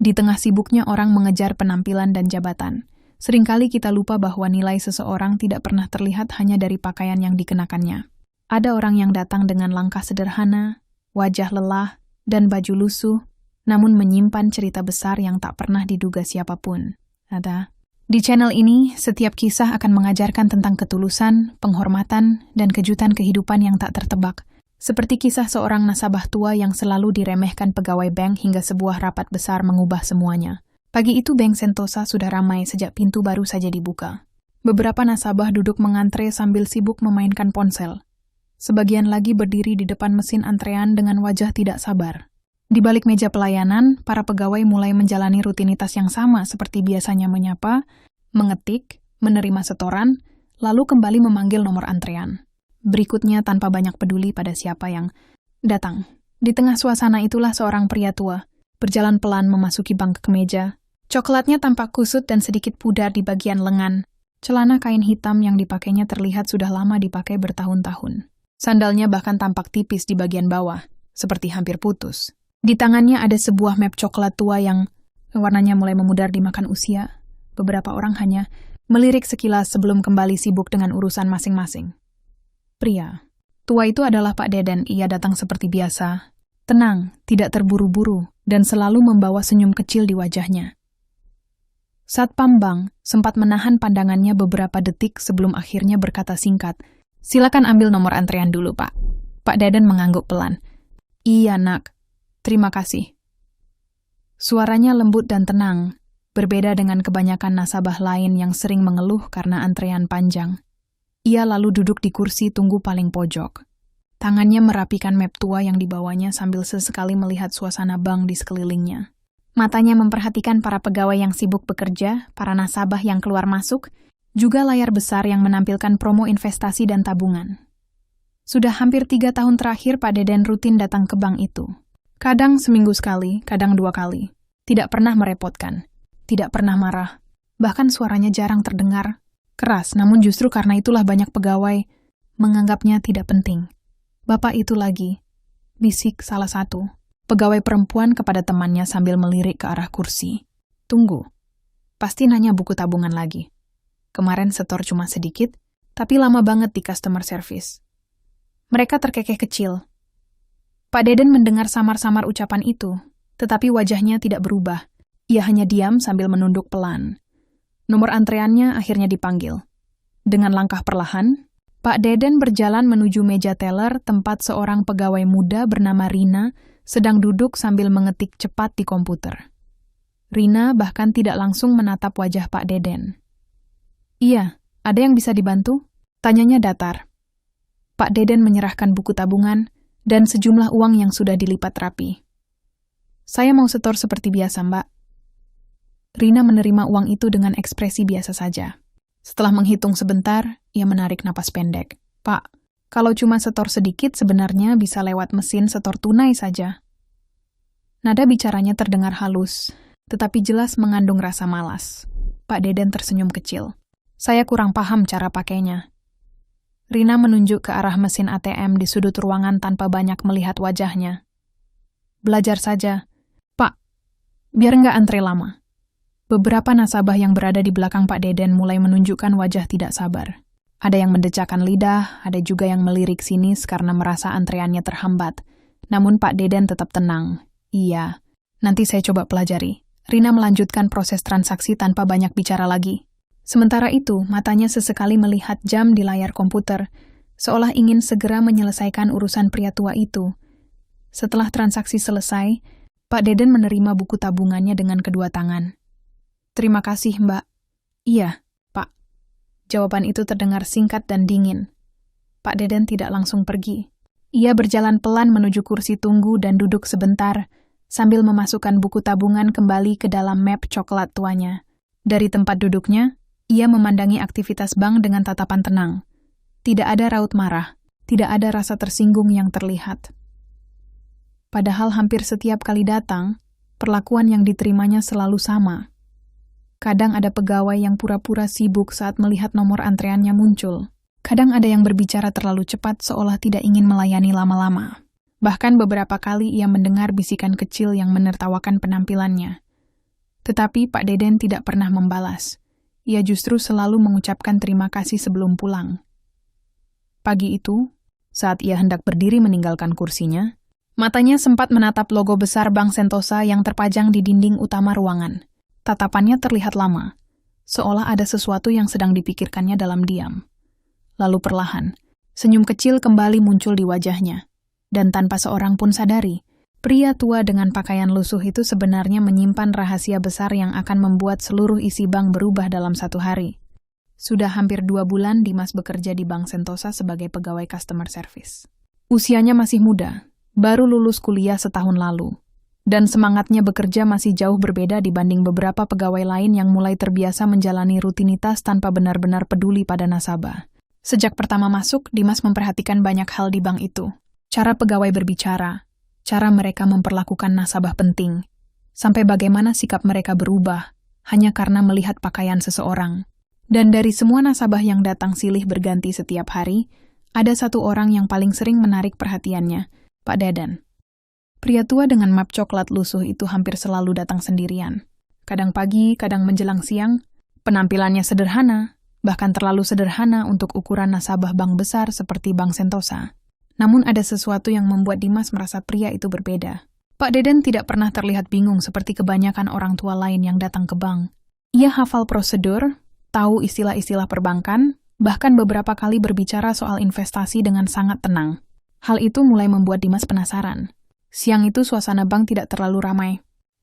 Di tengah sibuknya orang mengejar penampilan dan jabatan, seringkali kita lupa bahwa nilai seseorang tidak pernah terlihat hanya dari pakaian yang dikenakannya. Ada orang yang datang dengan langkah sederhana, wajah lelah, dan baju lusuh, namun menyimpan cerita besar yang tak pernah diduga siapapun. Di channel ini, setiap kisah akan mengajarkan tentang ketulusan, penghormatan, dan kejutan kehidupan yang tak tertebak. Seperti kisah seorang nasabah tua yang selalu diremehkan pegawai bank hingga sebuah rapat besar mengubah semuanya. Pagi itu Bank Sentosa sudah ramai sejak pintu baru saja dibuka. Beberapa nasabah duduk mengantre sambil sibuk memainkan ponsel. Sebagian lagi berdiri di depan mesin antrean dengan wajah tidak sabar. Di balik meja pelayanan, para pegawai mulai menjalani rutinitas yang sama seperti biasanya menyapa, mengetik, menerima setoran, lalu kembali memanggil nomor antrean. Berikutnya tanpa banyak peduli pada siapa yang datang. Di tengah suasana itulah seorang pria tua, berjalan pelan memasuki bangku kemeja. Coklatnya tampak kusut dan sedikit pudar di bagian lengan. Celana kain hitam yang dipakainya terlihat sudah lama dipakai bertahun-tahun. Sandalnya bahkan tampak tipis di bagian bawah, seperti hampir putus. Di tangannya ada sebuah map coklat tua yang warnanya mulai memudar dimakan usia. Beberapa orang hanya melirik sekilas sebelum kembali sibuk dengan urusan masing-masing. Pria tua itu adalah Pak Deden. Ia datang seperti biasa, tenang, tidak terburu-buru, dan selalu membawa senyum kecil di wajahnya. Satpam Bank sempat menahan pandangannya beberapa detik sebelum akhirnya berkata singkat, "Silakan ambil nomor antrean dulu, Pak." Pak Deden mengangguk pelan. "Iya, Nak. Terima kasih." Suaranya lembut dan tenang, berbeda dengan kebanyakan nasabah lain yang sering mengeluh karena antrean panjang. Ia lalu duduk di kursi tunggu paling pojok. Tangannya merapikan map tua yang dibawanya sambil sesekali melihat suasana bank di sekelilingnya. Matanya memperhatikan para pegawai yang sibuk bekerja, para nasabah yang keluar masuk, juga layar besar yang menampilkan promo investasi dan tabungan. Sudah hampir 3 tahun terakhir Pak Deden rutin datang ke bank itu. Kadang seminggu sekali, kadang 2 kali. Tidak pernah merepotkan, tidak pernah marah. Bahkan suaranya jarang terdengar. Keras, namun justru karena itulah banyak pegawai menganggapnya tidak penting. "Bapak itu lagi," bisik salah satu pegawai perempuan kepada temannya sambil melirik ke arah kursi. "Tunggu, pasti nanya buku tabungan lagi. Kemarin setor cuma sedikit, tapi lama banget di customer service." Mereka terkekeh kecil. Pak Deden mendengar samar-samar ucapan itu, tetapi wajahnya tidak berubah. Ia hanya diam sambil menunduk pelan. Nomor antreannya akhirnya dipanggil. Dengan langkah perlahan, Pak Deden berjalan menuju meja teller tempat seorang pegawai muda bernama Rina sedang duduk sambil mengetik cepat di komputer. Rina bahkan tidak langsung menatap wajah Pak Deden. "Iya, ada yang bisa dibantu?" tanyanya datar. Pak Deden menyerahkan buku tabungan dan sejumlah uang yang sudah dilipat rapi. "Saya mau setor seperti biasa, Mbak." Rina menerima uang itu dengan ekspresi biasa saja. Setelah menghitung sebentar, ia menarik napas pendek. "Pak, kalau cuma setor sedikit sebenarnya bisa lewat mesin setor tunai saja." Nada bicaranya terdengar halus, tetapi jelas mengandung rasa malas. Pak Deden tersenyum kecil. "Saya kurang paham cara pakainya." Rina menunjuk ke arah mesin ATM di sudut ruangan tanpa banyak melihat wajahnya. "Belajar saja, Pak, biar nggak antre lama." Beberapa nasabah yang berada di belakang Pak Deden mulai menunjukkan wajah tidak sabar. Ada yang mendecakkan lidah, ada juga yang melirik sinis karena merasa antreannya terhambat. Namun Pak Deden tetap tenang. "Iya, nanti saya coba pelajari." Rina melanjutkan proses transaksi tanpa banyak bicara lagi. Sementara itu, matanya sesekali melihat jam di layar komputer, seolah ingin segera menyelesaikan urusan pria tua itu. Setelah transaksi selesai, Pak Deden menerima buku tabungannya dengan kedua tangan. "Terima kasih, Mbak." "Iya, Pak." Jawaban itu terdengar singkat dan dingin. Pak Deden tidak langsung pergi. Ia berjalan pelan menuju kursi tunggu dan duduk sebentar, sambil memasukkan buku tabungan kembali ke dalam map coklat tuanya. Dari tempat duduknya, ia memandangi aktivitas bank dengan tatapan tenang. Tidak ada raut marah, tidak ada rasa tersinggung yang terlihat. Padahal hampir setiap kali datang, perlakuan yang diterimanya selalu sama. Kadang ada pegawai yang pura-pura sibuk saat melihat nomor antreannya muncul. Kadang ada yang berbicara terlalu cepat seolah tidak ingin melayani lama-lama. Bahkan beberapa kali ia mendengar bisikan kecil yang menertawakan penampilannya. Tetapi Pak Deden tidak pernah membalas. Ia justru selalu mengucapkan terima kasih sebelum pulang. Pagi itu, saat ia hendak berdiri meninggalkan kursinya, matanya sempat menatap logo besar Bank Sentosa yang terpajang di dinding utama ruangan. Tatapannya terlihat lama, seolah ada sesuatu yang sedang dipikirkannya dalam diam. Lalu perlahan, senyum kecil kembali muncul di wajahnya. Dan tanpa seorang pun sadari, pria tua dengan pakaian lusuh itu sebenarnya menyimpan rahasia besar yang akan membuat seluruh isi bank berubah dalam satu hari. Sudah hampir 2 bulan Dimas bekerja di Bank Sentosa sebagai pegawai customer service. Usianya masih muda, baru lulus kuliah setahun lalu. Dan semangatnya bekerja masih jauh berbeda dibanding beberapa pegawai lain yang mulai terbiasa menjalani rutinitas tanpa benar-benar peduli pada nasabah. Sejak pertama masuk, Dimas memperhatikan banyak hal di bank itu. Cara pegawai berbicara, cara mereka memperlakukan nasabah penting, sampai bagaimana sikap mereka berubah hanya karena melihat pakaian seseorang. Dan dari semua nasabah yang datang silih berganti setiap hari, ada satu orang yang paling sering menarik perhatiannya, Pak Deden. Pria tua dengan map coklat lusuh itu hampir selalu datang sendirian. Kadang pagi, kadang menjelang siang. Penampilannya sederhana, bahkan terlalu sederhana untuk ukuran nasabah bank besar seperti Bank Sentosa. Namun ada sesuatu yang membuat Dimas merasa pria itu berbeda. Pak Deden tidak pernah terlihat bingung seperti kebanyakan orang tua lain yang datang ke bank. Ia hafal prosedur, tahu istilah-istilah perbankan, bahkan beberapa kali berbicara soal investasi dengan sangat tenang. Hal itu mulai membuat Dimas penasaran. Siang itu suasana bank tidak terlalu ramai.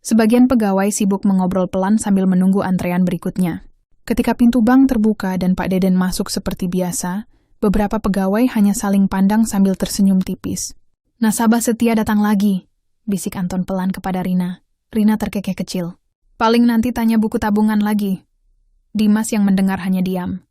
Sebagian pegawai sibuk mengobrol pelan sambil menunggu antrean berikutnya. Ketika pintu bank terbuka dan Pak Deden masuk seperti biasa, beberapa pegawai hanya saling pandang sambil tersenyum tipis. "Nasabah setia datang lagi," bisik Anton pelan kepada Rina. Rina terkekeh kecil. "Paling nanti tanya buku tabungan lagi." Dimas yang mendengar hanya diam.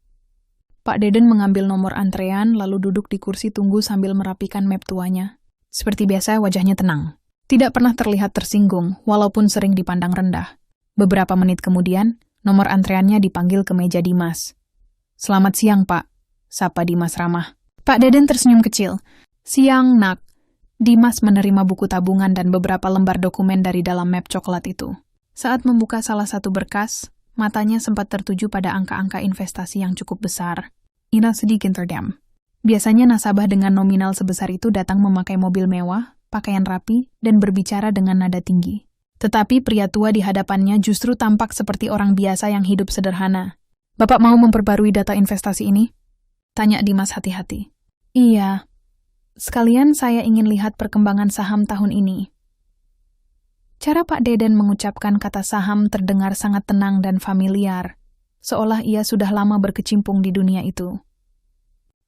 Pak Deden mengambil nomor antrean lalu duduk di kursi tunggu sambil merapikan map tuanya. Seperti biasa, wajahnya tenang. Tidak pernah terlihat tersinggung, walaupun sering dipandang rendah. Beberapa menit kemudian, nomor antreannya dipanggil ke meja Dimas. "Selamat siang, Pak," sapa Dimas ramah. Pak Deden tersenyum kecil. "Siang, Nak." Dimas menerima buku tabungan dan beberapa lembar dokumen dari dalam map coklat itu. Saat membuka salah satu berkas, matanya sempat tertuju pada angka-angka investasi yang cukup besar. Ina sedikit terdiam. Biasanya nasabah dengan nominal sebesar itu datang memakai mobil mewah, pakaian rapi, dan berbicara dengan nada tinggi. Tetapi pria tua di hadapannya justru tampak seperti orang biasa yang hidup sederhana. "Bapak mau memperbarui data investasi ini?" tanya Dimas hati-hati. "Iya. Sekalian saya ingin lihat perkembangan saham tahun ini." Cara Pak Deden mengucapkan kata saham terdengar sangat tenang dan familiar, seolah ia sudah lama berkecimpung di dunia itu.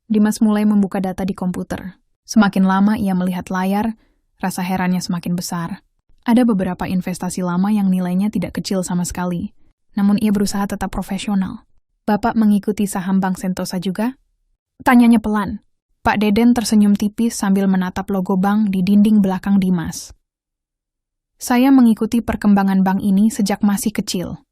Dimas mulai membuka data di komputer. Semakin lama ia melihat layar, rasa herannya semakin besar. Ada beberapa investasi lama yang nilainya tidak kecil sama sekali, namun ia berusaha tetap profesional. "Bapak mengikuti saham Bank Sentosa juga?" tanyanya pelan. Pak Deden tersenyum tipis sambil menatap logo bank di dinding belakang Dimas. "Saya mengikuti perkembangan bank ini sejak masih kecil."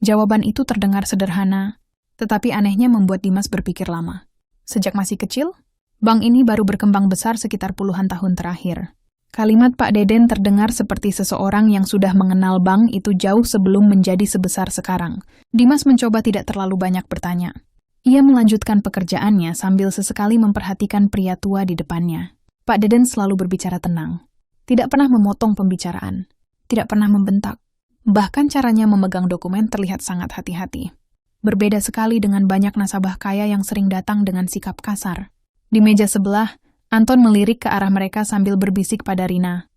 Jawaban itu terdengar sederhana, tetapi anehnya membuat Dimas berpikir lama. Sejak masih kecil, bank ini baru berkembang besar sekitar puluhan tahun terakhir. Kalimat Pak Deden terdengar seperti seseorang yang sudah mengenal bank itu jauh sebelum menjadi sebesar sekarang. Dimas mencoba tidak terlalu banyak bertanya. Ia melanjutkan pekerjaannya sambil sesekali memperhatikan pria tua di depannya. Pak Deden selalu berbicara tenang. Tidak pernah memotong pembicaraan. Tidak pernah membentak. Bahkan caranya memegang dokumen terlihat sangat hati-hati. Berbeda sekali dengan banyak nasabah kaya yang sering datang dengan sikap kasar. Di meja sebelah, Anton melirik ke arah mereka sambil berbisik pada Rina.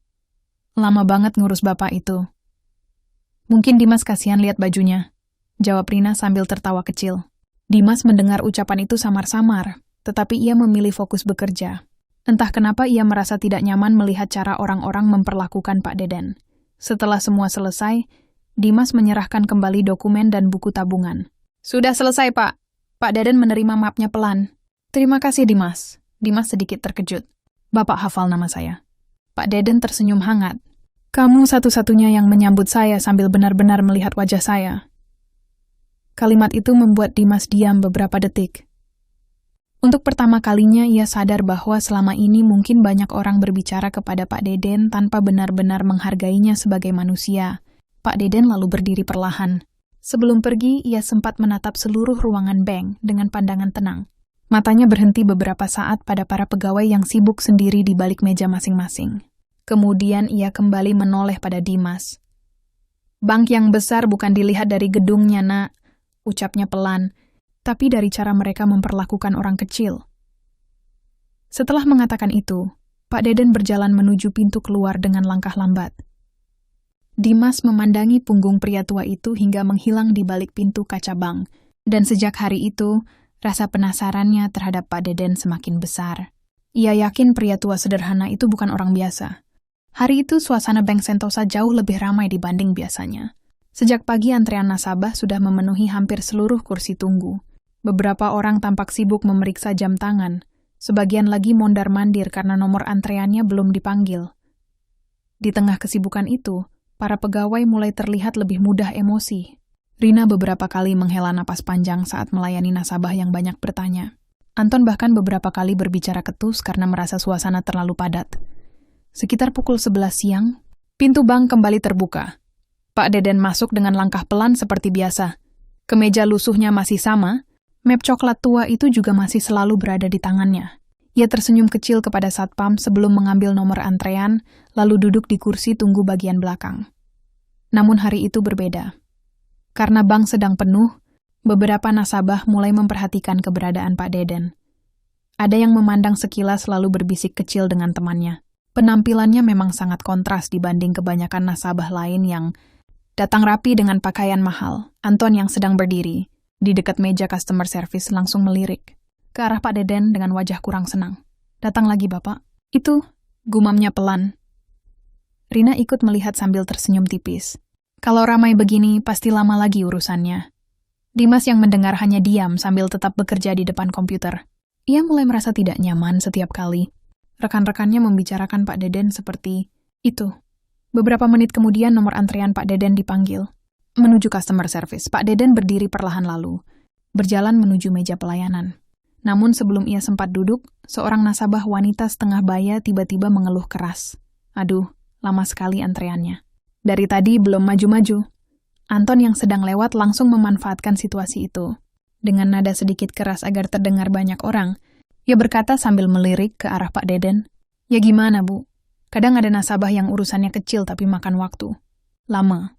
"Lama banget ngurus bapak itu." "Mungkin Dimas kasihan lihat bajunya," jawab Rina sambil tertawa kecil. Dimas mendengar ucapan itu samar-samar, tetapi ia memilih fokus bekerja. Entah kenapa ia merasa tidak nyaman melihat cara orang-orang memperlakukan Pak Deden. Setelah semua selesai, Dimas menyerahkan kembali dokumen dan buku tabungan. "Sudah selesai, Pak." Pak Deden menerima mapnya pelan. "Terima kasih, Dimas." Dimas sedikit terkejut. "Bapak hafal nama saya." Pak Deden tersenyum hangat. "Kamu satu-satunya yang menyambut saya sambil benar-benar melihat wajah saya." Kalimat itu membuat Dimas diam beberapa detik. Untuk pertama kalinya ia sadar bahwa selama ini mungkin banyak orang berbicara kepada Pak Deden tanpa benar-benar menghargainya sebagai manusia. Pak Deden lalu berdiri perlahan. Sebelum pergi, ia sempat menatap seluruh ruangan bank dengan pandangan tenang. Matanya berhenti beberapa saat pada para pegawai yang sibuk sendiri di balik meja masing-masing. Kemudian ia kembali menoleh pada Dimas. "Bank yang besar bukan dilihat dari gedungnya, Nak," ucapnya pelan, tapi dari cara mereka memperlakukan orang kecil. Setelah mengatakan itu, Pak Deden berjalan menuju pintu keluar dengan langkah lambat. Dimas memandangi punggung pria tua itu hingga menghilang di balik pintu kaca bank, dan sejak hari itu, rasa penasarannya terhadap Pak Deden semakin besar. Ia yakin pria tua sederhana itu bukan orang biasa. Hari itu suasana Bank Sentosa jauh lebih ramai dibanding biasanya. Sejak pagi antrean nasabah sudah memenuhi hampir seluruh kursi tunggu. Beberapa orang tampak sibuk memeriksa jam tangan. Sebagian lagi mondar-mandir karena nomor antreannya belum dipanggil. Di tengah kesibukan itu, para pegawai mulai terlihat lebih mudah emosi. Rina beberapa kali menghela napas panjang saat melayani nasabah yang banyak bertanya. Anton bahkan beberapa kali berbicara ketus karena merasa suasana terlalu padat. Sekitar pukul 11 siang, pintu bank kembali terbuka. Pak Deden masuk dengan langkah pelan seperti biasa. Kemeja lusuhnya masih sama, map coklat tua itu juga masih selalu berada di tangannya. Ia tersenyum kecil kepada satpam sebelum mengambil nomor antrean, lalu duduk di kursi tunggu bagian belakang. Namun hari itu berbeda. Karena bank sedang penuh, beberapa nasabah mulai memperhatikan keberadaan Pak Deden. Ada yang memandang sekilas lalu berbisik kecil dengan temannya. Penampilannya memang sangat kontras dibanding kebanyakan nasabah lain yang datang rapi dengan pakaian mahal. Anton yang sedang berdiri di dekat meja customer service langsung melirik ke arah Pak Deden dengan wajah kurang senang. "Datang lagi, Bapak." "Itu," gumamnya pelan. Rina ikut melihat sambil tersenyum tipis. Kalau ramai begini, pasti lama lagi urusannya. Dimas yang mendengar hanya diam sambil tetap bekerja di depan komputer. Ia mulai merasa tidak nyaman setiap kali rekan-rekannya membicarakan Pak Deden seperti itu. Beberapa menit kemudian nomor antrean Pak Deden dipanggil. Menuju customer service, Pak Deden berdiri perlahan lalu, berjalan menuju meja pelayanan. Namun sebelum ia sempat duduk, seorang nasabah wanita setengah baya tiba-tiba mengeluh keras. "Aduh, lama sekali antreannya. Dari tadi belum maju-maju." Anton yang sedang lewat langsung memanfaatkan situasi itu. Dengan nada sedikit keras agar terdengar banyak orang, ia berkata sambil melirik ke arah Pak Deden, "Ya gimana, Bu? Kadang ada nasabah yang urusannya kecil tapi makan waktu. Lama."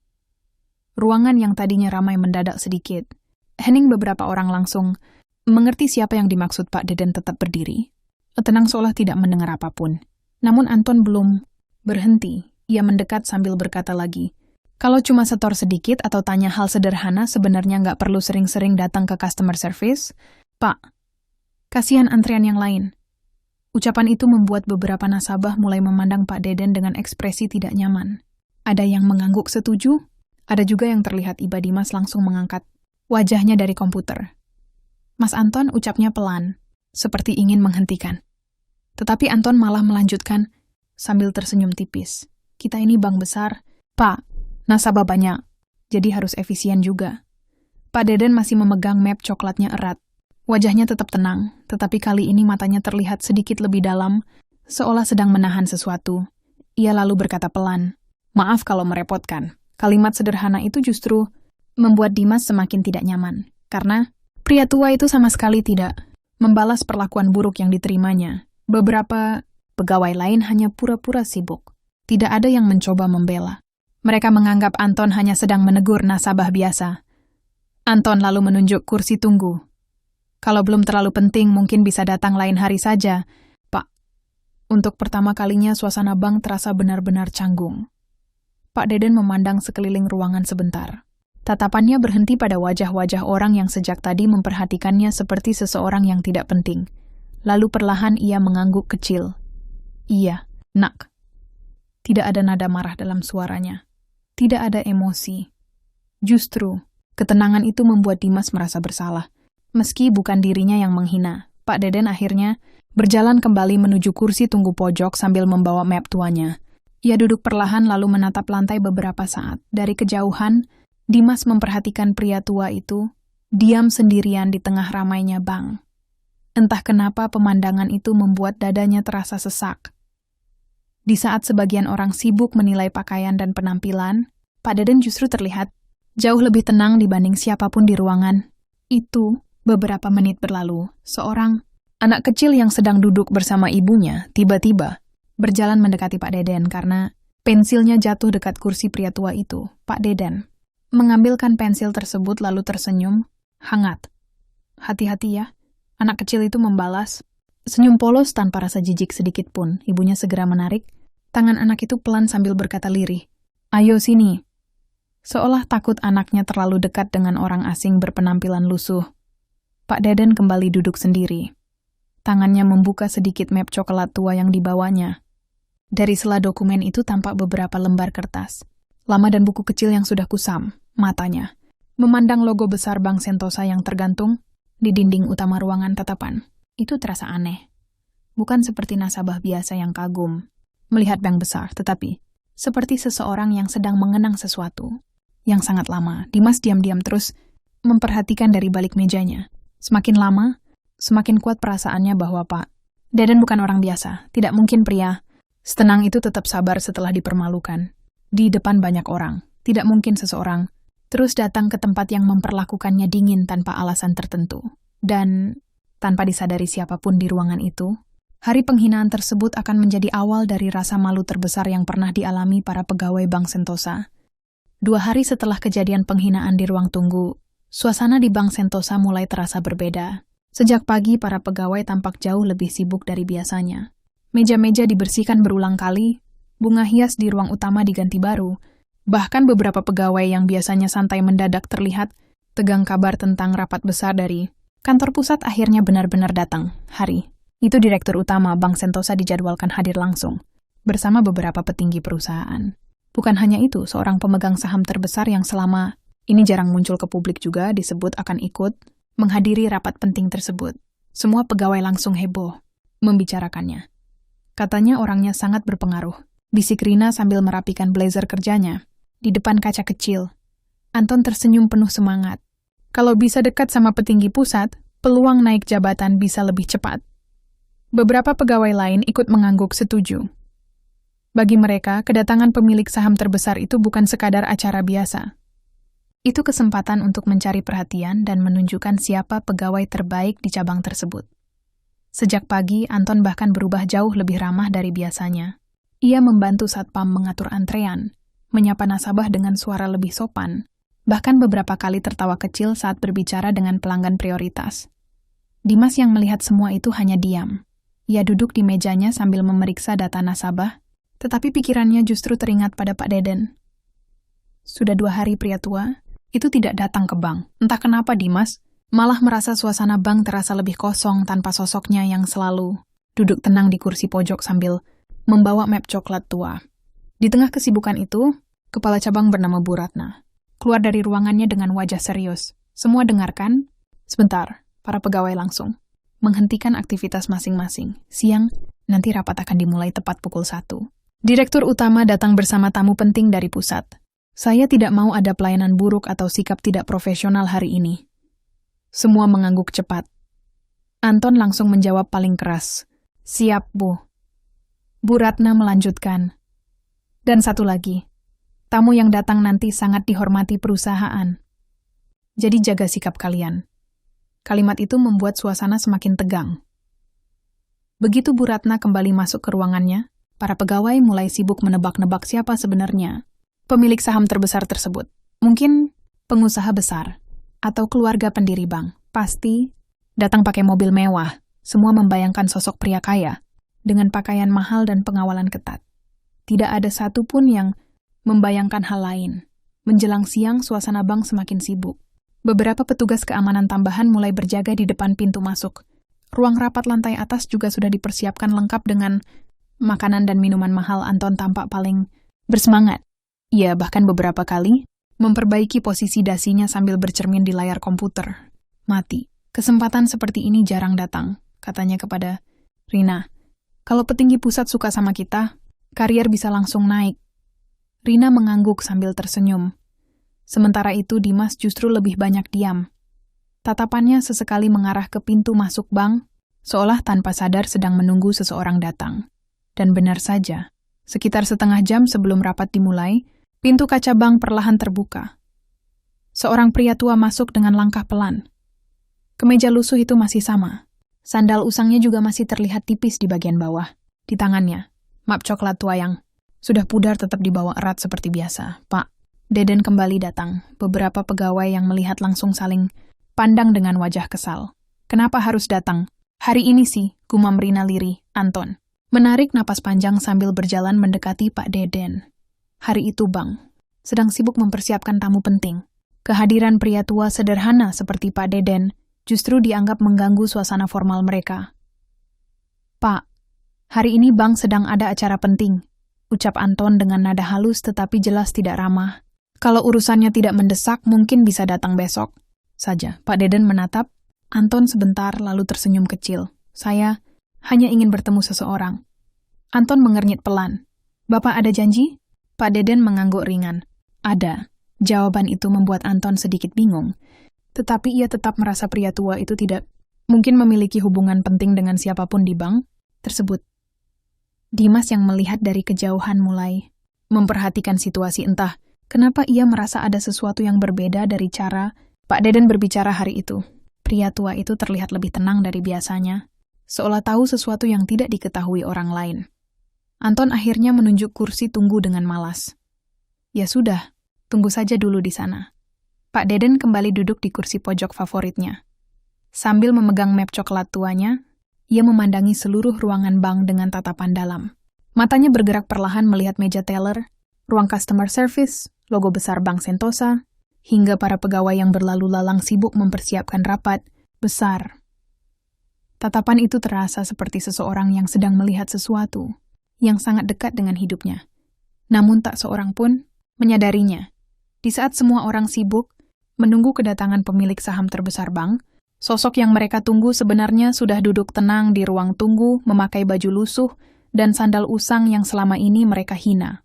Ruangan yang tadinya ramai mendadak sedikit. Hening beberapa orang langsung mengerti siapa yang dimaksud. Pak Deden tetap berdiri, tenang seolah tidak mendengar apapun. Namun Anton belum berhenti. Ia mendekat sambil berkata lagi, "Kalau cuma setor sedikit atau tanya hal sederhana, sebenarnya nggak perlu sering-sering datang ke customer service, Pak. Kasihan antrean yang lain." Ucapan itu membuat beberapa nasabah mulai memandang Pak Deden dengan ekspresi tidak nyaman. Ada yang mengangguk setuju, ada juga yang terlihat iba. Dimas langsung mengangkat wajahnya dari komputer. "Mas Anton," ucapnya pelan, seperti ingin menghentikan. Tetapi Anton malah melanjutkan sambil tersenyum tipis. "Kita ini bank besar, Pak. Nasabah banyak, jadi harus efisien juga." Pak Deden masih memegang map coklatnya erat. Wajahnya tetap tenang, tetapi kali ini matanya terlihat sedikit lebih dalam, seolah sedang menahan sesuatu. Ia lalu berkata pelan, "Maaf kalau merepotkan." Kalimat sederhana itu justru membuat Dimas semakin tidak nyaman, karena pria tua itu sama sekali tidak membalas perlakuan buruk yang diterimanya. Beberapa pegawai lain hanya pura-pura sibuk. Tidak ada yang mencoba membela. Mereka menganggap Anton hanya sedang menegur nasabah biasa. Anton lalu menunjuk kursi tunggu. "Kalau belum terlalu penting, mungkin bisa datang lain hari saja, Pak." Untuk pertama kalinya suasana bank terasa benar-benar canggung. Pak Deden memandang sekeliling ruangan sebentar. Tatapannya berhenti pada wajah-wajah orang yang sejak tadi memperhatikannya seperti seseorang yang tidak penting. Lalu perlahan ia mengangguk kecil. "Iya, Nak." Tidak ada nada marah dalam suaranya. Tidak ada emosi. Justru, ketenangan itu membuat Dimas merasa bersalah. Meski bukan dirinya yang menghina, Pak Deden akhirnya berjalan kembali menuju kursi tunggu pojok sambil membawa map tuanya. Ia duduk perlahan lalu menatap lantai beberapa saat. Dari kejauhan, Dimas memperhatikan pria tua itu, diam sendirian di tengah ramainya bank. Entah kenapa pemandangan itu membuat dadanya terasa sesak. Di saat sebagian orang sibuk menilai pakaian dan penampilan, Pak Deden justru terlihat jauh lebih tenang dibanding siapapun di ruangan. Itu, beberapa menit berlalu, seorang anak kecil yang sedang duduk bersama ibunya tiba-tiba berjalan mendekati Pak Deden karena pensilnya jatuh dekat kursi pria tua itu. Pak Deden mengambilkan pensil tersebut lalu tersenyum, hangat. "Hati-hati ya," anak kecil itu membalas. Senyum polos tanpa rasa jijik sedikit pun. Ibunya segera menarik tangan anak itu pelan sambil berkata lirih, "Ayo sini." Seolah takut anaknya terlalu dekat dengan orang asing berpenampilan lusuh. Pak Deden kembali duduk sendiri. Tangannya membuka sedikit map coklat tua yang dibawanya. Dari sela dokumen itu tampak beberapa lembar kertas, lama dan buku kecil yang sudah kusam. Matanya memandang logo besar Bank Sentosa yang tergantung di dinding utama ruangan tatapan. Itu terasa aneh. Bukan seperti nasabah biasa yang kagum melihat bank besar, tetapi seperti seseorang yang sedang mengenang sesuatu yang sangat lama. Dimas diam-diam terus memperhatikan dari balik mejanya. Semakin lama, semakin kuat perasaannya bahwa Pak Deden bukan orang biasa. Tidak mungkin pria setenang itu tetap sabar setelah dipermalukan di depan banyak orang. Tidak mungkin seseorang terus datang ke tempat yang memperlakukannya dingin tanpa alasan tertentu. Dan tanpa disadari siapapun di ruangan itu, hari penghinaan tersebut akan menjadi awal dari rasa malu terbesar yang pernah dialami para pegawai Bank Sentosa. 2 hari setelah kejadian penghinaan di ruang tunggu, suasana di Bank Sentosa mulai terasa berbeda. Sejak pagi, para pegawai tampak jauh lebih sibuk dari biasanya. Meja-meja dibersihkan berulang kali, bunga hias di ruang utama diganti baru. Bahkan beberapa pegawai yang biasanya santai mendadak terlihat tegang kabar tentang rapat besar dari kantor pusat akhirnya benar-benar datang. Hari itu Direktur Utama Bank Sentosa dijadwalkan hadir langsung, bersama beberapa petinggi perusahaan. Bukan hanya itu, seorang pemegang saham terbesar yang selama ini jarang muncul ke publik juga disebut akan ikut menghadiri rapat penting tersebut. Semua pegawai langsung heboh membicarakannya. Katanya orangnya sangat berpengaruh. Bisik Rina sambil merapikan blazer kerjanya. Di depan kaca kecil, Anton tersenyum penuh semangat. Kalau bisa dekat sama petinggi pusat, peluang naik jabatan bisa lebih cepat. Beberapa pegawai lain ikut mengangguk setuju. Bagi mereka, kedatangan pemilik saham terbesar itu bukan sekadar acara biasa. Itu kesempatan untuk mencari perhatian dan menunjukkan siapa pegawai terbaik di cabang tersebut. Sejak pagi, Anton bahkan berubah jauh lebih ramah dari biasanya. Ia membantu satpam mengatur antrean, menyapa nasabah dengan suara lebih sopan, bahkan beberapa kali tertawa kecil saat berbicara dengan pelanggan prioritas. Dimas yang melihat semua itu hanya diam. Ia duduk di mejanya sambil memeriksa data nasabah, tetapi pikirannya justru teringat pada Pak Deden. Sudah 2 hari pria tua itu tidak datang ke bank. Entah kenapa Dimas malah merasa suasana bank terasa lebih kosong tanpa sosoknya yang selalu duduk tenang di kursi pojok sambil membawa map coklat tua. Di tengah kesibukan itu, kepala cabang bernama Bu Ratna keluar dari ruangannya dengan wajah serius. Semua dengarkan? Sebentar, para pegawai langsung menghentikan aktivitas masing-masing. Siang, nanti rapat akan dimulai tepat pukul 1. Direktur Utama datang bersama tamu penting dari pusat. Saya tidak mau ada pelayanan buruk atau sikap tidak profesional hari ini. Semua mengangguk cepat. Anton langsung menjawab paling keras. Siap, Bu. Bu Ratna melanjutkan. Dan satu lagi, tamu yang datang nanti sangat dihormati perusahaan. Jadi jaga sikap kalian. Kalimat itu membuat suasana semakin tegang. Begitu Bu Ratna kembali masuk ke ruangannya, para pegawai mulai sibuk menebak-nebak siapa sebenarnya pemilik saham terbesar tersebut. Mungkin pengusaha besar atau keluarga pendiri bank. Pasti datang pakai mobil mewah. Semua membayangkan sosok pria kaya dengan pakaian mahal dan pengawalan ketat. Tidak ada satupun yang membayangkan hal lain. Menjelang siang, suasana bank semakin sibuk. Beberapa petugas keamanan tambahan mulai berjaga di depan pintu masuk. Ruang rapat lantai atas juga sudah dipersiapkan lengkap dengan makanan dan minuman mahal. Anton tampak paling bersemangat. Ia bahkan beberapa kali memperbaiki posisi dasinya sambil bercermin di layar komputer. Mati. Kesempatan seperti ini jarang datang, katanya kepada Rina. Kalau petinggi pusat suka sama kita, karier bisa langsung naik. Rina mengangguk sambil tersenyum. Sementara itu Dimas justru lebih banyak diam. Tatapannya sesekali mengarah ke pintu masuk bank, seolah tanpa sadar sedang menunggu seseorang datang. Dan benar saja, sekitar setengah jam sebelum rapat dimulai, Pintu kaca bank perlahan terbuka. Seorang pria tua masuk dengan langkah pelan. Kemeja lusuh itu masih sama. Sandal usangnya juga masih terlihat tipis di bagian bawah. Di tangannya, map coklat tua yang sudah pudar tetap dibawa erat seperti biasa. Pak, Deden kembali datang. Beberapa pegawai yang melihat langsung saling pandang dengan wajah kesal. Kenapa harus datang? Hari ini sih, gumam Rina lirih, Anton. Menarik napas panjang sambil berjalan mendekati Pak Deden. Hari itu Bang sedang sibuk mempersiapkan tamu penting. Kehadiran pria tua sederhana seperti Pak Deden justru dianggap mengganggu suasana formal mereka. Pak, hari ini Bang sedang ada acara penting, ucap Anton dengan nada halus tetapi jelas tidak ramah. Kalau urusannya tidak mendesak, mungkin bisa datang besok saja. Pak Deden menatap Anton sebentar lalu tersenyum kecil. Saya hanya ingin bertemu seseorang. Anton mengernyit pelan. Bapak ada janji? Pak Deden mengangguk ringan. Ada. Jawaban itu membuat Anton sedikit bingung. Tetapi ia tetap merasa pria tua itu tidak mungkin memiliki hubungan penting dengan siapapun di bank tersebut. Dimas yang melihat dari kejauhan mulai memperhatikan situasi, entah kenapa ia merasa ada sesuatu yang berbeda dari cara Pak Deden berbicara hari itu. Pria tua itu terlihat lebih tenang dari biasanya, seolah tahu sesuatu yang tidak diketahui orang lain. Anton akhirnya menunjuk kursi tunggu dengan malas. Ya sudah, tunggu saja dulu di sana. Pak Deden kembali duduk di kursi pojok favoritnya. Sambil memegang map coklat tuanya, ia memandangi seluruh ruangan bank dengan tatapan dalam. Matanya bergerak perlahan melihat meja teller, ruang customer service, logo besar Bank Sentosa, hingga para pegawai yang berlalu lalang sibuk mempersiapkan rapat besar. Tatapan itu terasa seperti seseorang yang sedang melihat sesuatu yang sangat dekat dengan hidupnya. Namun tak seorang pun menyadarinya. Di saat semua orang sibuk menunggu kedatangan pemilik saham terbesar bank, sosok yang mereka tunggu sebenarnya sudah duduk tenang di ruang tunggu memakai baju lusuh dan sandal usang yang selama ini mereka hina.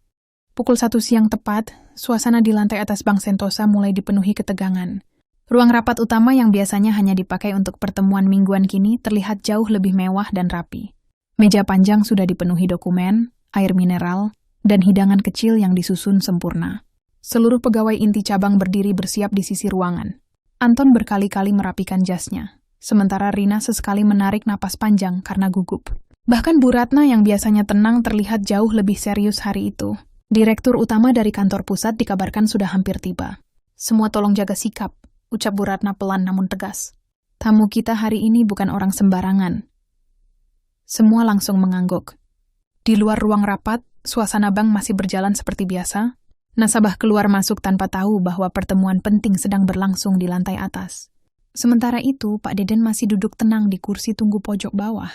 Pukul 1 siang tepat, suasana di lantai atas Bank Sentosa mulai dipenuhi ketegangan. Ruang rapat utama yang biasanya hanya dipakai untuk pertemuan mingguan kini terlihat jauh lebih mewah dan rapi. Meja panjang sudah dipenuhi dokumen, air mineral, dan hidangan kecil yang disusun sempurna. Seluruh pegawai inti cabang berdiri bersiap di sisi ruangan. Anton berkali-kali merapikan jasnya, sementara Rina sesekali menarik napas panjang karena gugup. Bahkan Bu Ratna yang biasanya tenang terlihat jauh lebih serius hari itu. Direktur utama dari kantor pusat dikabarkan sudah hampir tiba. Semua tolong jaga sikap, ucap Bu Ratna pelan namun tegas. Tamu kita hari ini bukan orang sembarangan. Semua langsung mengangguk. Di luar ruang rapat, suasana bank masih berjalan seperti biasa. Nasabah keluar masuk tanpa tahu bahwa pertemuan penting sedang berlangsung di lantai atas. Sementara itu, Pak Deden masih duduk tenang di kursi tunggu pojok bawah.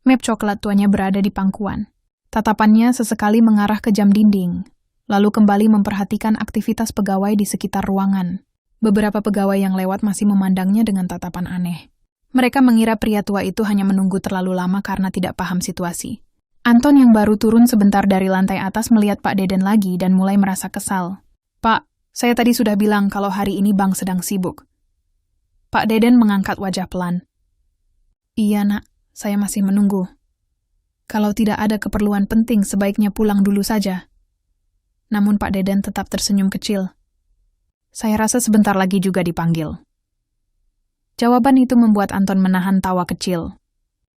Map coklat tuanya berada di pangkuan. Tatapannya sesekali mengarah ke jam dinding, lalu kembali memperhatikan aktivitas pegawai di sekitar ruangan. Beberapa pegawai yang lewat masih memandangnya dengan tatapan aneh. Mereka mengira pria tua itu hanya menunggu terlalu lama karena tidak paham situasi. Anton yang baru turun sebentar dari lantai atas melihat Pak Deden lagi dan mulai merasa kesal. Pak, saya tadi sudah bilang kalau hari ini bank sedang sibuk. Pak Deden mengangkat wajah pelan. Iya nak, saya masih menunggu. Kalau tidak ada keperluan penting sebaiknya pulang dulu saja. Namun Pak Deden tetap tersenyum kecil. Saya rasa sebentar lagi juga dipanggil. Jawaban itu membuat Anton menahan tawa kecil.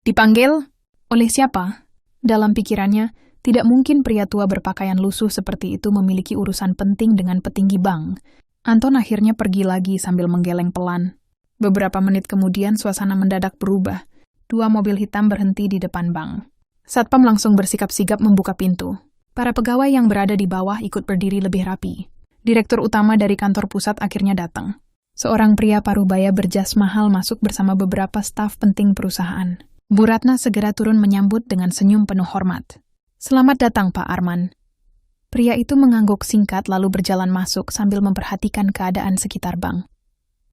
Dipanggil? Oleh siapa? Dalam pikirannya, tidak mungkin pria tua berpakaian lusuh seperti itu memiliki urusan penting dengan petinggi bank. Anton akhirnya pergi lagi sambil menggeleng pelan. Beberapa menit kemudian suasana mendadak berubah. 2 mobil hitam berhenti di depan bank. Satpam langsung bersikap sigap membuka pintu. Para pegawai yang berada di bawah ikut berdiri lebih rapi. Direktur utama dari kantor pusat akhirnya datang. Seorang pria parubaya berjas mahal masuk bersama beberapa staf penting perusahaan. Bu Ratna segera turun menyambut dengan senyum penuh hormat. Selamat datang, Pak Arman. Pria itu mengangguk singkat lalu berjalan masuk sambil memperhatikan keadaan sekitar bank.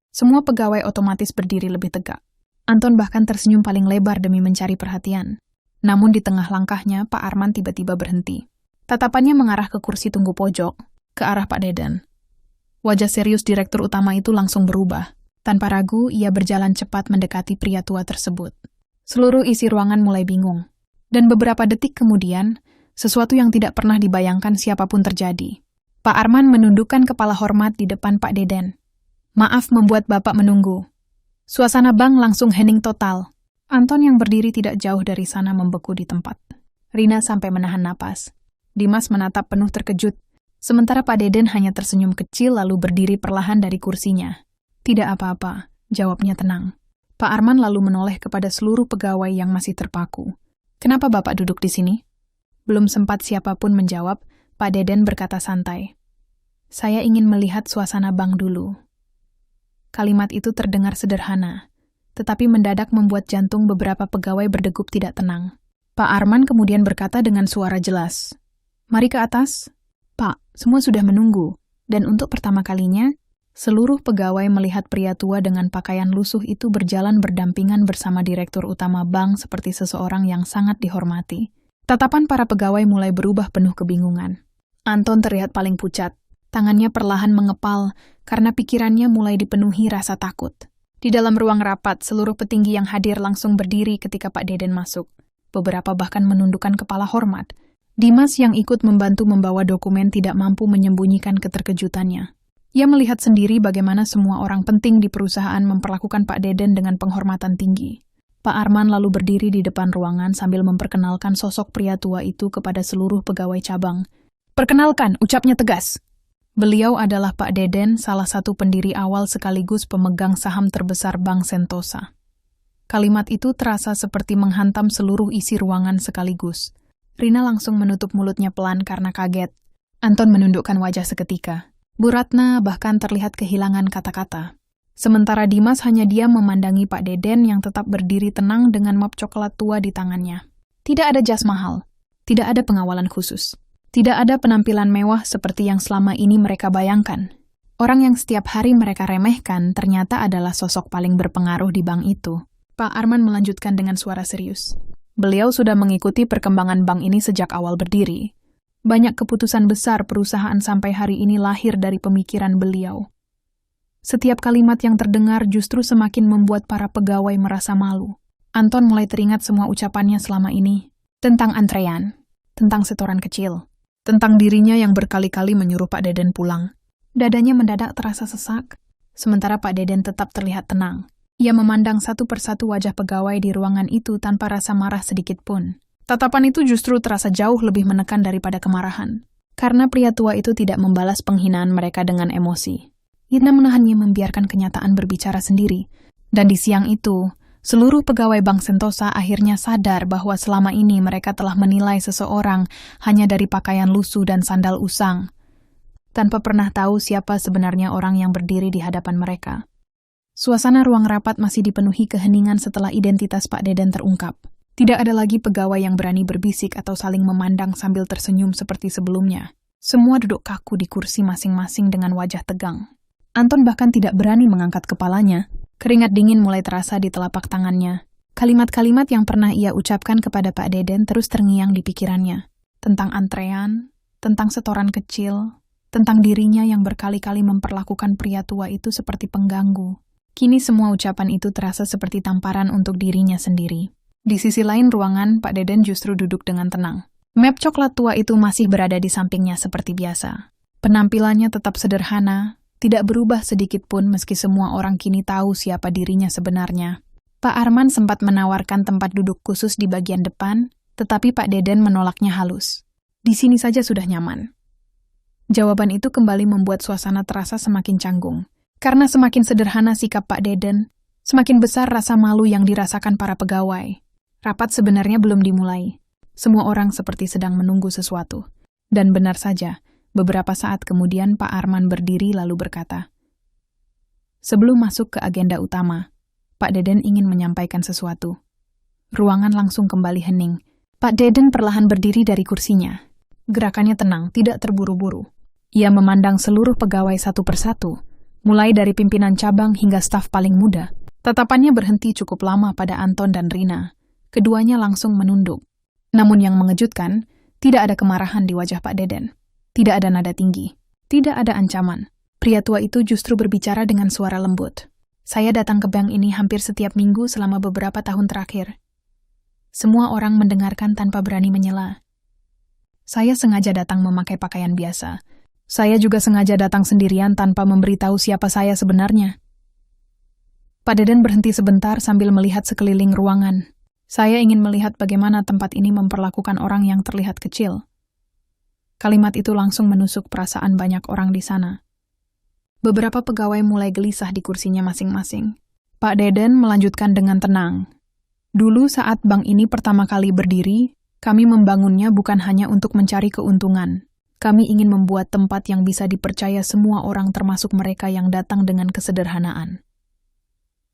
Semua pegawai otomatis berdiri lebih tegak. Anton bahkan tersenyum paling lebar demi mencari perhatian. Namun di tengah langkahnya, Pak Arman tiba-tiba berhenti. Tatapannya mengarah ke kursi tunggu pojok, ke arah Pak Deden. Wajah serius direktur utama itu langsung berubah. Tanpa ragu, ia berjalan cepat mendekati pria tua tersebut. Seluruh isi ruangan mulai bingung. Dan beberapa detik kemudian, sesuatu yang tidak pernah dibayangkan siapapun terjadi. Pak Arman menundukkan kepala hormat di depan Pak Deden. Maaf membuat Bapak menunggu. Suasana bank langsung hening total. Anton yang berdiri tidak jauh dari sana membeku di tempat. Rina sampai menahan napas. Dimas menatap penuh terkejut. Sementara Pak Deden hanya tersenyum kecil lalu berdiri perlahan dari kursinya. Tidak apa-apa, jawabnya tenang. Pak Arman lalu menoleh kepada seluruh pegawai yang masih terpaku. Kenapa Bapak duduk di sini? Belum sempat siapapun menjawab, Pak Deden berkata santai. Saya ingin melihat suasana bank dulu. Kalimat itu terdengar sederhana, tetapi mendadak membuat jantung beberapa pegawai berdegup tidak tenang. Pak Arman kemudian berkata dengan suara jelas, "Mari ke atas." Pak, semua sudah menunggu, dan untuk pertama kalinya, seluruh pegawai melihat pria tua dengan pakaian lusuh itu berjalan berdampingan bersama direktur utama bank seperti seseorang yang sangat dihormati. Tatapan para pegawai mulai berubah penuh kebingungan. Anton terlihat paling pucat. Tangannya perlahan mengepal karena pikirannya mulai dipenuhi rasa takut. Di dalam ruang rapat, seluruh petinggi yang hadir langsung berdiri ketika Pak Deden masuk. Beberapa bahkan menundukkan kepala hormat. Dimas yang ikut membantu membawa dokumen tidak mampu menyembunyikan keterkejutannya. Ia melihat sendiri bagaimana semua orang penting di perusahaan memperlakukan Pak Deden dengan penghormatan tinggi. Pak Arman lalu berdiri di depan ruangan sambil memperkenalkan sosok pria tua itu kepada seluruh pegawai cabang. "Perkenalkan," ucapnya tegas. Beliau adalah Pak Deden, salah satu pendiri awal sekaligus pemegang saham terbesar Bank Sentosa. Kalimat itu terasa seperti menghantam seluruh isi ruangan sekaligus. Rina langsung menutup mulutnya pelan karena kaget. Anton menundukkan wajah seketika. Bu Ratna bahkan terlihat kehilangan kata-kata. Sementara Dimas hanya diam memandangi Pak Deden yang tetap berdiri tenang dengan map coklat tua di tangannya. Tidak ada jas mahal, tidak ada pengawalan khusus. Tidak ada penampilan mewah seperti yang selama ini mereka bayangkan. Orang yang setiap hari mereka remehkan ternyata adalah sosok paling berpengaruh di bank itu. Pak Arman melanjutkan dengan suara serius. Beliau sudah mengikuti perkembangan bank ini sejak awal berdiri. Banyak keputusan besar perusahaan sampai hari ini lahir dari pemikiran beliau. Setiap kalimat yang terdengar justru semakin membuat para pegawai merasa malu. Anton mulai teringat semua ucapannya selama ini. Tentang antrean, tentang setoran kecil, tentang dirinya yang berkali-kali menyuruh Pak Deden pulang. Dadanya mendadak terasa sesak, sementara Pak Deden tetap terlihat tenang. Ia memandang satu persatu wajah pegawai di ruangan itu tanpa rasa marah sedikit pun. Tatapan itu justru terasa jauh lebih menekan daripada kemarahan. Karena pria tua itu tidak membalas penghinaan mereka dengan emosi. Ia menahannya membiarkan kenyataan berbicara sendiri. Dan di siang itu, seluruh pegawai Bank Sentosa akhirnya sadar bahwa selama ini mereka telah menilai seseorang hanya dari pakaian lusuh dan sandal usang, tanpa pernah tahu siapa sebenarnya orang yang berdiri di hadapan mereka. Suasana ruang rapat masih dipenuhi keheningan setelah identitas Pak Deden terungkap. Tidak ada lagi pegawai yang berani berbisik atau saling memandang sambil tersenyum seperti sebelumnya. Semua duduk kaku di kursi masing-masing dengan wajah tegang. Anton bahkan tidak berani mengangkat kepalanya. Keringat dingin mulai terasa di telapak tangannya. Kalimat-kalimat yang pernah ia ucapkan kepada Pak Deden terus terngiang di pikirannya. Tentang antrean, tentang setoran kecil, tentang dirinya yang berkali-kali memperlakukan pria tua itu seperti pengganggu. Kini semua ucapan itu terasa seperti tamparan untuk dirinya sendiri. Di sisi lain ruangan, Pak Deden justru duduk dengan tenang. Map coklat tua itu masih berada di sampingnya seperti biasa. Penampilannya tetap sederhana, tidak berubah sedikit pun meski semua orang kini tahu siapa dirinya sebenarnya. Pak Arman sempat menawarkan tempat duduk khusus di bagian depan, tetapi Pak Deden menolaknya halus. Di sini saja sudah nyaman. Jawaban itu kembali membuat suasana terasa semakin canggung. Karena semakin sederhana sikap Pak Deden, semakin besar rasa malu yang dirasakan para pegawai. Rapat sebenarnya belum dimulai. Semua orang seperti sedang menunggu sesuatu. Dan benar saja, beberapa saat kemudian Pak Arman berdiri lalu berkata, "Sebelum masuk ke agenda utama, Pak Deden ingin menyampaikan sesuatu." Ruangan langsung kembali hening. Pak Deden perlahan berdiri dari kursinya. Gerakannya tenang, tidak terburu-buru. Ia memandang seluruh pegawai satu persatu, mulai dari pimpinan cabang hingga staf paling muda. Tatapannya berhenti cukup lama pada Anton dan Rina. Keduanya langsung menunduk. Namun yang mengejutkan, tidak ada kemarahan di wajah Pak Deden. Tidak ada nada tinggi. Tidak ada ancaman. Pria tua itu justru berbicara dengan suara lembut. "Saya datang ke bank ini hampir setiap minggu selama beberapa tahun terakhir. Semua orang mendengarkan tanpa berani menyela. Saya sengaja datang memakai pakaian biasa, Saya juga sengaja datang sendirian tanpa memberitahu siapa saya sebenarnya. Pak Deden berhenti sebentar sambil melihat sekeliling ruangan. Saya ingin melihat bagaimana tempat ini memperlakukan orang yang terlihat kecil. Kalimat itu langsung menusuk perasaan banyak orang di sana. Beberapa pegawai mulai gelisah di kursinya masing-masing. Pak Deden melanjutkan dengan tenang. Dulu saat bank ini pertama kali berdiri, kami membangunnya bukan hanya untuk mencari keuntungan. Kami ingin membuat tempat yang bisa dipercaya semua orang termasuk mereka yang datang dengan kesederhanaan.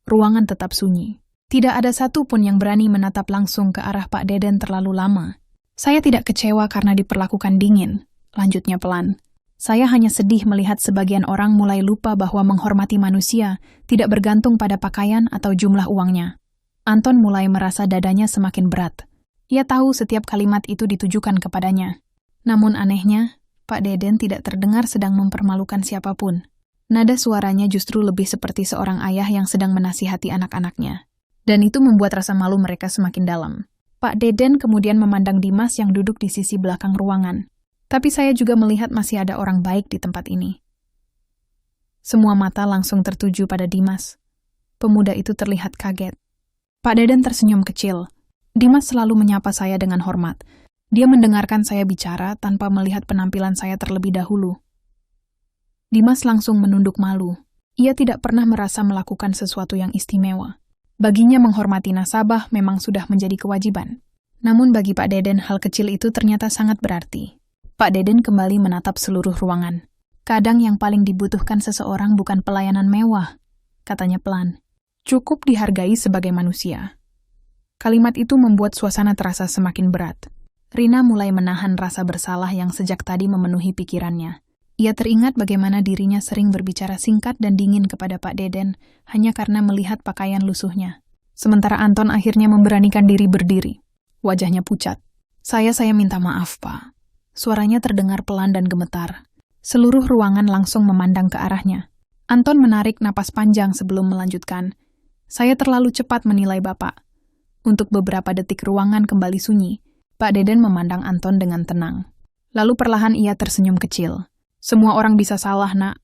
Ruangan tetap sunyi. Tidak ada satu pun yang berani menatap langsung ke arah Pak Deden terlalu lama. Saya tidak kecewa karena diperlakukan dingin, lanjutnya pelan. Saya hanya sedih melihat sebagian orang mulai lupa bahwa menghormati manusia tidak bergantung pada pakaian atau jumlah uangnya. Anton mulai merasa dadanya semakin berat. Ia tahu setiap kalimat itu ditujukan kepadanya. Namun anehnya, Pak Deden tidak terdengar sedang mempermalukan siapapun. Nada suaranya justru lebih seperti seorang ayah yang sedang menasihati anak-anaknya. Dan itu membuat rasa malu mereka semakin dalam. Pak Deden kemudian memandang Dimas yang duduk di sisi belakang ruangan. Tapi saya juga melihat masih ada orang baik di tempat ini. Semua mata langsung tertuju pada Dimas. Pemuda itu terlihat kaget. Pak Deden tersenyum kecil. Dimas selalu menyapa saya dengan hormat. Dia mendengarkan saya bicara tanpa melihat penampilan saya terlebih dahulu. Dimas langsung menunduk malu. Ia tidak pernah merasa melakukan sesuatu yang istimewa. Baginya menghormati nasabah memang sudah menjadi kewajiban. Namun bagi Pak Deden hal kecil itu ternyata sangat berarti. Pak Deden kembali menatap seluruh ruangan. Kadang yang paling dibutuhkan seseorang bukan pelayanan mewah, katanya pelan. Cukup dihargai sebagai manusia. Kalimat itu membuat suasana terasa semakin berat. Rina mulai menahan rasa bersalah yang sejak tadi memenuhi pikirannya. Ia teringat bagaimana dirinya sering berbicara singkat dan dingin kepada Pak Deden hanya karena melihat pakaian lusuhnya. Sementara Anton akhirnya memberanikan diri berdiri. Wajahnya pucat. Saya minta maaf, Pak. Suaranya terdengar pelan dan gemetar. Seluruh ruangan langsung memandang ke arahnya. Anton menarik napas panjang sebelum melanjutkan. Saya terlalu cepat menilai Bapak. Untuk beberapa detik ruangan kembali sunyi. Pak Deden memandang Anton dengan tenang. Lalu perlahan ia tersenyum kecil. Semua orang bisa salah, Nak.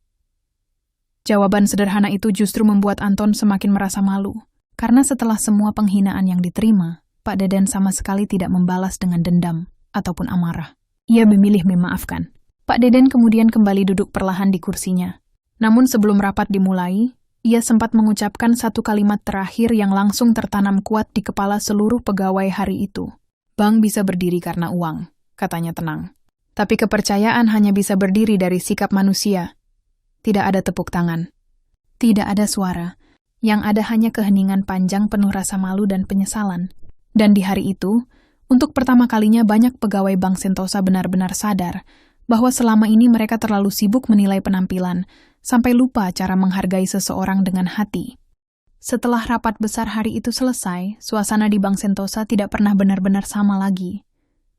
Jawaban sederhana itu justru membuat Anton semakin merasa malu. Karena setelah semua penghinaan yang diterima, Pak Deden sama sekali tidak membalas dengan dendam ataupun amarah. Ia memilih memaafkan. Pak Deden kemudian kembali duduk perlahan di kursinya. Namun sebelum rapat dimulai, ia sempat mengucapkan satu kalimat terakhir yang langsung tertanam kuat di kepala seluruh pegawai hari itu. Bank bisa berdiri karena uang, katanya tenang. Tapi kepercayaan hanya bisa berdiri dari sikap manusia. Tidak ada tepuk tangan. Tidak ada suara. Yang ada hanya keheningan panjang penuh rasa malu dan penyesalan. Dan di hari itu, untuk pertama kalinya banyak pegawai Bank Sentosa benar-benar sadar bahwa selama ini mereka terlalu sibuk menilai penampilan, sampai lupa cara menghargai seseorang dengan hati. Setelah rapat besar hari itu selesai, suasana di Bank Sentosa tidak pernah benar-benar sama lagi.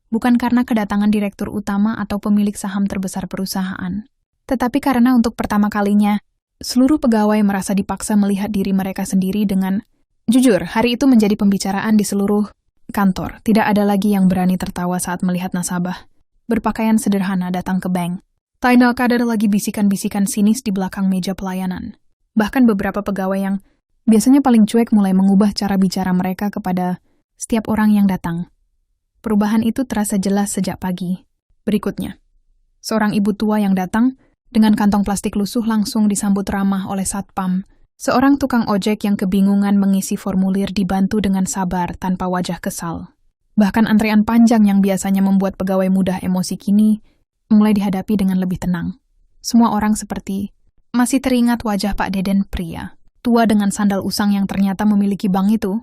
Bukan karena kedatangan direktur utama atau pemilik saham terbesar perusahaan, tetapi karena untuk pertama kalinya, seluruh pegawai merasa dipaksa melihat diri mereka sendiri dengan, jujur, hari itu menjadi pembicaraan di seluruh kantor. Tidak ada lagi yang berani tertawa saat melihat nasabah berpakaian sederhana datang ke bank. Tak ada lagi bisikan-bisikan sinis di belakang meja pelayanan. Bahkan beberapa pegawai yang biasanya paling cuek mulai mengubah cara bicara mereka kepada setiap orang yang datang. Perubahan itu terasa jelas sejak pagi. Berikutnya, seorang ibu tua yang datang dengan kantong plastik lusuh langsung disambut ramah oleh satpam. Seorang tukang ojek yang kebingungan mengisi formulir dibantu dengan sabar tanpa wajah kesal. Bahkan antrean panjang yang biasanya membuat pegawai mudah emosi kini mulai dihadapi dengan lebih tenang. Semua orang seperti masih teringat wajah Pak Deden pria, tua dengan sandal usang yang ternyata memiliki bank itu,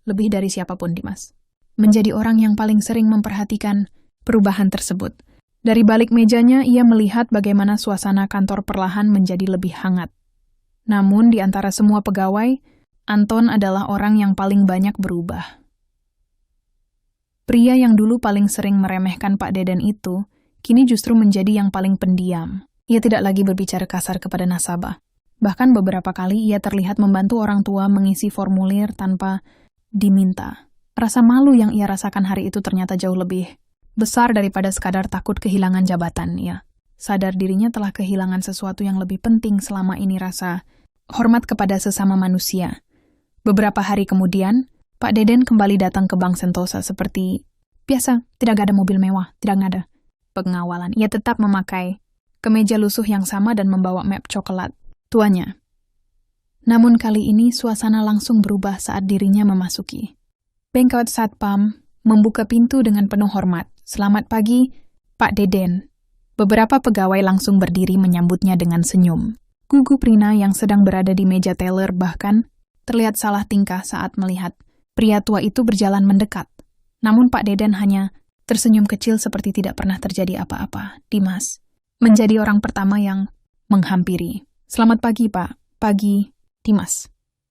lebih dari siapapun Dimas. Menjadi orang yang paling sering memperhatikan perubahan tersebut. Dari balik mejanya ia melihat bagaimana suasana kantor perlahan menjadi lebih hangat. Namun di antara semua pegawai, Anton adalah orang yang paling banyak berubah. Pria yang dulu paling sering meremehkan Pak Deden itu, kini justru menjadi yang paling pendiam. Ia tidak lagi berbicara kasar kepada nasabah. Bahkan beberapa kali ia terlihat membantu orang tua mengisi formulir tanpa diminta. Rasa malu yang ia rasakan hari itu ternyata jauh lebih besar daripada sekadar takut kehilangan jabatan, ya. sadar dirinya telah kehilangan sesuatu yang lebih penting selama ini, rasa hormat kepada sesama manusia. Beberapa hari kemudian, Pak Deden kembali datang ke Bank Sentosa seperti biasa, tidak ada mobil mewah, tidak ada pengawalan. Ia tetap memakai kemeja lusuh yang sama dan membawa map coklat tuanya. Namun kali ini suasana langsung berubah saat dirinya memasuki. Bengkot Satpam membuka pintu dengan penuh hormat. "Selamat pagi, Pak Deden." Beberapa pegawai langsung berdiri menyambutnya dengan senyum. Gugup Rina yang sedang berada di meja teller bahkan terlihat salah tingkah saat melihat pria tua itu berjalan mendekat. Namun Pak Deden hanya tersenyum kecil seperti tidak pernah terjadi apa-apa. Dimas menjadi orang pertama yang menghampiri. "Selamat pagi, Pak." "Pagi, Dimas."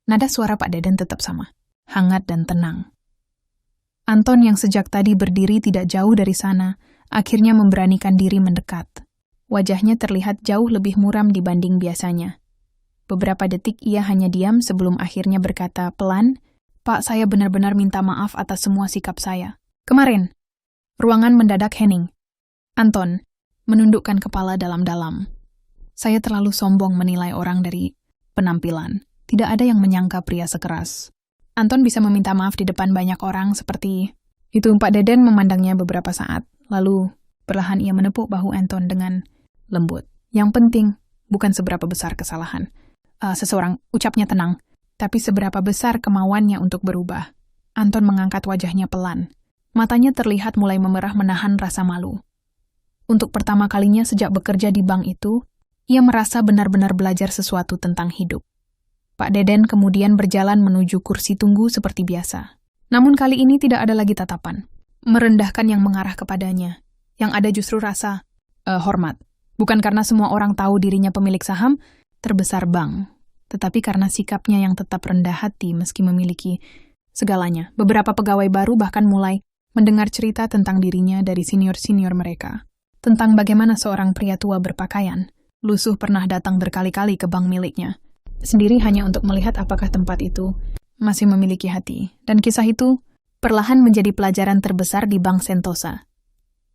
Nada suara Pak Deden tetap sama, hangat dan tenang. Anton yang sejak tadi berdiri tidak jauh dari sana, akhirnya memberanikan diri mendekat. Wajahnya terlihat jauh lebih muram dibanding biasanya. Beberapa detik ia hanya diam sebelum akhirnya berkata pelan, "Pak, saya benar-benar minta maaf atas semua sikap saya kemarin." Ruangan mendadak hening. Anton menundukkan kepala dalam-dalam. "Saya terlalu sombong menilai orang dari penampilan. Tidak ada yang menyangka pria sekeras." Anton bisa meminta maaf di depan banyak orang seperti itu. Pak Deden memandangnya beberapa saat, lalu perlahan ia menepuk bahu Anton dengan lembut. "Yang penting bukan seberapa besar kesalahan seseorang," ucapnya tenang, "tapi seberapa besar kemauannya untuk berubah." Anton mengangkat wajahnya pelan. Matanya terlihat mulai memerah menahan rasa malu. Untuk pertama kalinya sejak bekerja di bank itu, ia merasa benar-benar belajar sesuatu tentang hidup. Pak Deden kemudian berjalan menuju kursi tunggu seperti biasa. Namun kali ini tidak ada lagi tatapan merendahkan yang mengarah kepadanya. Yang ada justru rasa hormat. Bukan karena semua orang tahu dirinya pemilik saham terbesar bank, tetapi karena sikapnya yang tetap rendah hati meski memiliki segalanya. Beberapa pegawai baru bahkan mulai mendengar cerita tentang dirinya dari senior-senior mereka. Tentang bagaimana seorang pria tua berpakaian lusuh pernah datang berkali-kali ke bank miliknya, sendiri hanya untuk melihat apakah tempat itu masih memiliki hati. Dan kisah itu perlahan menjadi pelajaran terbesar di Bank Sentosa.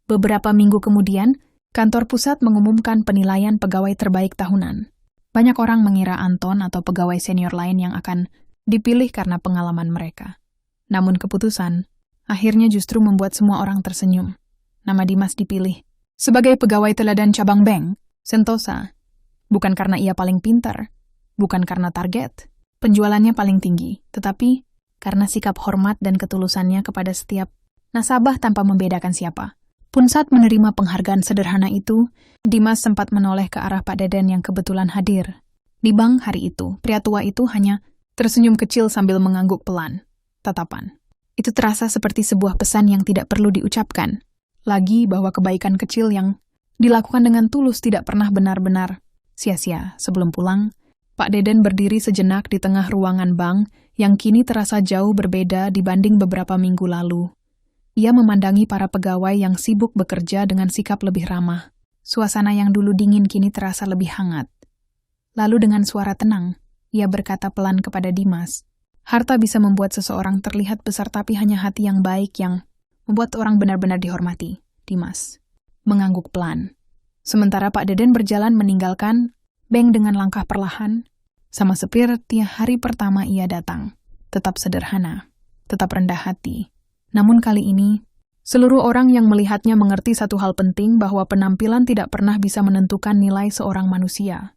Beberapa minggu kemudian, kantor pusat mengumumkan penilaian pegawai terbaik tahunan. Banyak orang mengira Anton atau pegawai senior lain yang akan dipilih karena pengalaman mereka. Namun keputusan akhirnya justru membuat semua orang tersenyum. Nama Dimas dipilih sebagai pegawai teladan cabang bank Sentosa. Bukan karena ia paling pintar, bukan karena target penjualannya paling tinggi, tetapi karena sikap hormat dan ketulusannya kepada setiap nasabah tanpa membedakan siapa. Pun saat menerima penghargaan sederhana itu, Dimas sempat menoleh ke arah Pak Deden yang kebetulan hadir. Di bank hari itu, pria tua itu hanya tersenyum kecil sambil mengangguk pelan. Tatapan itu terasa seperti sebuah pesan yang tidak perlu diucapkan. Lagi bahwa kebaikan kecil yang dilakukan dengan tulus tidak pernah benar-benar sia-sia. Sebelum pulang, Pak Deden berdiri sejenak di tengah ruangan bank yang kini terasa jauh berbeda dibanding beberapa minggu lalu. Ia memandangi para pegawai yang sibuk bekerja dengan sikap lebih ramah. Suasana yang dulu dingin kini terasa lebih hangat. Lalu dengan suara tenang, ia berkata pelan kepada Dimas, "Harta bisa membuat seseorang terlihat besar tapi hanya hati yang baik yang membuat orang benar-benar dihormati." Dimas mengangguk pelan. Sementara Pak Deden berjalan meninggalkan bank dengan langkah perlahan, sama seperti hari pertama ia datang. Tetap sederhana, tetap rendah hati. Namun kali ini, seluruh orang yang melihatnya mengerti satu hal penting bahwa penampilan tidak pernah bisa menentukan nilai seorang manusia.